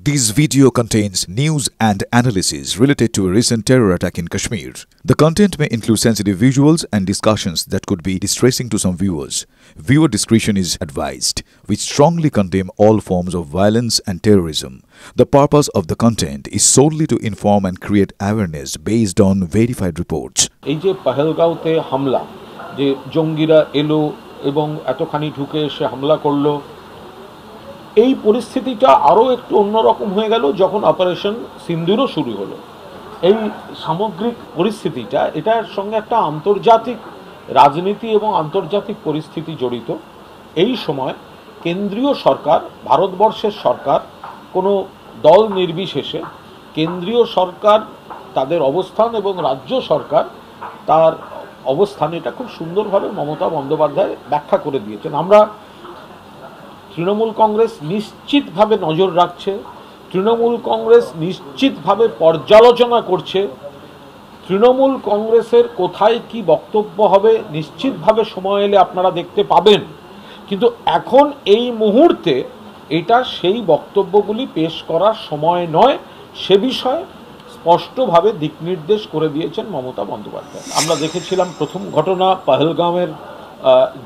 This video contains news and analysis related to a recent terror attack in Kashmir. The content may include sensitive visuals and discussions that could be distressing to some viewers. Viewer discretion is advised. We strongly condemn all forms of violence and terrorism. The purpose of the content is solely to inform and create awareness based on verified reports. এই যে পহেলগাঁওতে হামলা যে জঙ্গিরা এলো এবং এতখানি ঢুকে এসে হামলা করলো, এই পরিস্থিতিটা আরও একটু অন্যরকম হয়ে গেল যখন অপারেশন সিন্দুরও শুরু হলো। এই সামগ্রিক পরিস্থিতিটা এটার সঙ্গে একটা আন্তর্জাতিক রাজনীতি এবং আন্তর্জাতিক পরিস্থিতি জড়িত। এই সময় কেন্দ্রীয় সরকার, ভারতবর্ষের সরকার, কোনো দল নির্বিশেষে কেন্দ্রীয় সরকার তাদের অবস্থান এবং রাজ্য সরকার তার অবস্থান, এটা খুব সুন্দরভাবে মমতা বন্দ্যোপাধ্যায় ব্যাখ্যা করে দিয়েছেন। আমরা তৃণমূল কংগ্রেস নিশ্চিতভাবে নজর রাখছে, তৃণমূল কংগ্রেস নিশ্চিতভাবে পর্যালোচনা করছে, তৃণমূল কংগ্রেসের কোথায় কি বক্তব্য হবে নিশ্চিতভাবে সময় এলে আপনারা দেখতে পাবেন। কিন্তু এখন এই মুহূর্তে এটা সেই বক্তব্যগুলি পেশ করার সময় নয়, সে বিষয়ে স্পষ্টভাবে দিক নির্দেশ করে দিয়েছেন মমতা বন্দ্যোপাধ্যায়। আমরা দেখেছিলাম প্রথম ঘটনা পহেলগাঁওয়ের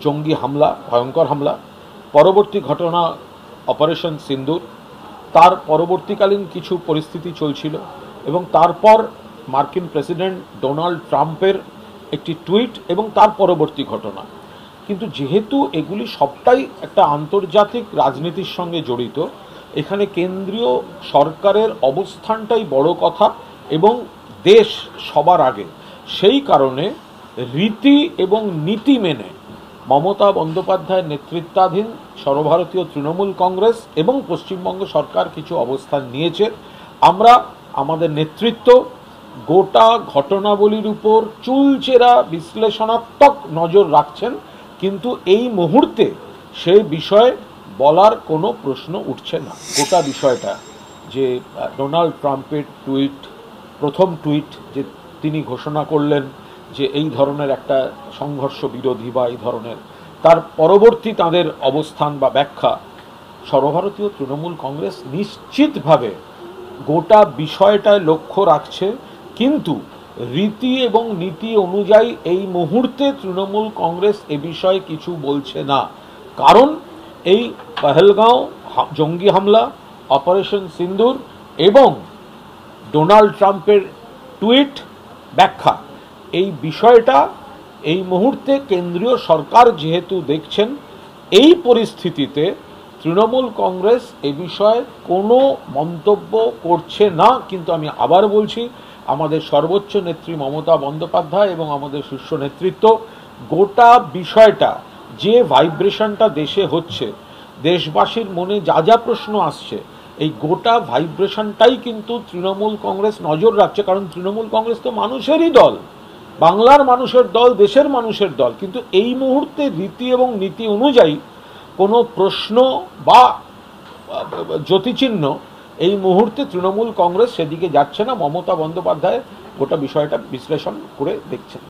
জঙ্গি হামলা, ভয়ঙ্কর হামলা, পরবর্তী ঘটনা অপারেশন সিন্দুর, তার পরবর্তীকালীন কিছু পরিস্থিতি চলছিল এবং তারপর মার্কিন প্রেসিডেন্ট ডোনাল্ড ট্রাম্পের একটি টুইট এবং তার পরবর্তী ঘটনা। কিন্তু যেহেতু এগুলি সবটাই একটা আন্তর্জাতিক রাজনীতির সঙ্গে জড়িত, এখানে কেন্দ্রীয় সরকারের অবস্থানটাই বড় কথা এবং দেশ সবার আগে। সেই কারণে রীতি এবং নীতি মেনে মমতা বন্দ্যোপাধ্যায়ের নেতৃত্বাধীন সর্বভারতীয় তৃণমূল কংগ্রেস এবং পশ্চিমবঙ্গ সরকার কিছু অবস্থান নিয়েছে। আমরা আমাদের নেতৃত্ব গোটা ঘটনাবলীর উপর চুলচেরা বিশ্লেষণাত্মক নজর রাখছেন, কিন্তু এই মুহূর্তে সেই বিষয়ে বলার কোনো প্রশ্ন উঠছে না। গোটা বিষয়টা যে ডোনাল্ড ট্রাম্পের টুইট, প্রথম টুইট যে তিনি ঘোষণা করলেন যে এই ধরনের একটা সংঘর্ষ বিরোধী বা এই ধরনের, তার পরবর্তী তাদের অবস্থান বা ব্যাখ্যা, সর্বভারতীয় তৃণমূল কংগ্রেস নিশ্চিতভাবে গোটা বিষয়টায় লক্ষ্য রাখছে, কিন্তু রীতি এবং নীতি অনুযায়ী এই মুহূর্তে তৃণমূল কংগ্রেস এ বিষয়ে কিছু বলছে না। কারণ এই পহেলগাঁও জঙ্গি হামলা, অপারেশন সিন্দুর এবং ডোনাল্ড ট্রাম্পের টুইট ব্যাখ্যা, এই বিষয়টা এই মুহূর্তে কেন্দ্রীয় সরকার যেহেতু দেখছেন, এই পরিস্থিতিতে তৃণমূল কংগ্রেস এ বিষয়ে কোনো মন্তব্য করছে না। কিন্তু আমি আবার বলছি, আমাদের সর্বোচ্চ নেত্রী মমতা বন্দ্যোপাধ্যায় এবং আমাদের শীর্ষ নেতৃত্ব গোটা বিষয়টা, যে ভাইব্রেশনটা দেশে হচ্ছে, দেশবাসীর মনে যা যা প্রশ্ন আসছে, এই গোটা ভাইব্রেশনটাই কিন্তু তৃণমূল কংগ্রেস নজর রাখছে। কারণ তৃণমূল কংগ্রেস তো মানুষেরই দল, বাংলার মানুষের দল, দেশের মানুষের দল। কিন্তু এই মুহূর্তে রীতি এবং নীতি অনুযায়ী কোনো প্রশ্ন বা জ্যোতিচিহ্ন এই মুহূর্তে তৃণমূল কংগ্রেস সেদিকে যাচ্ছে না। মমতা বন্দ্যোপাধ্যায় গোটা বিষয়টা বিশ্লেষণ করে দেখছেন।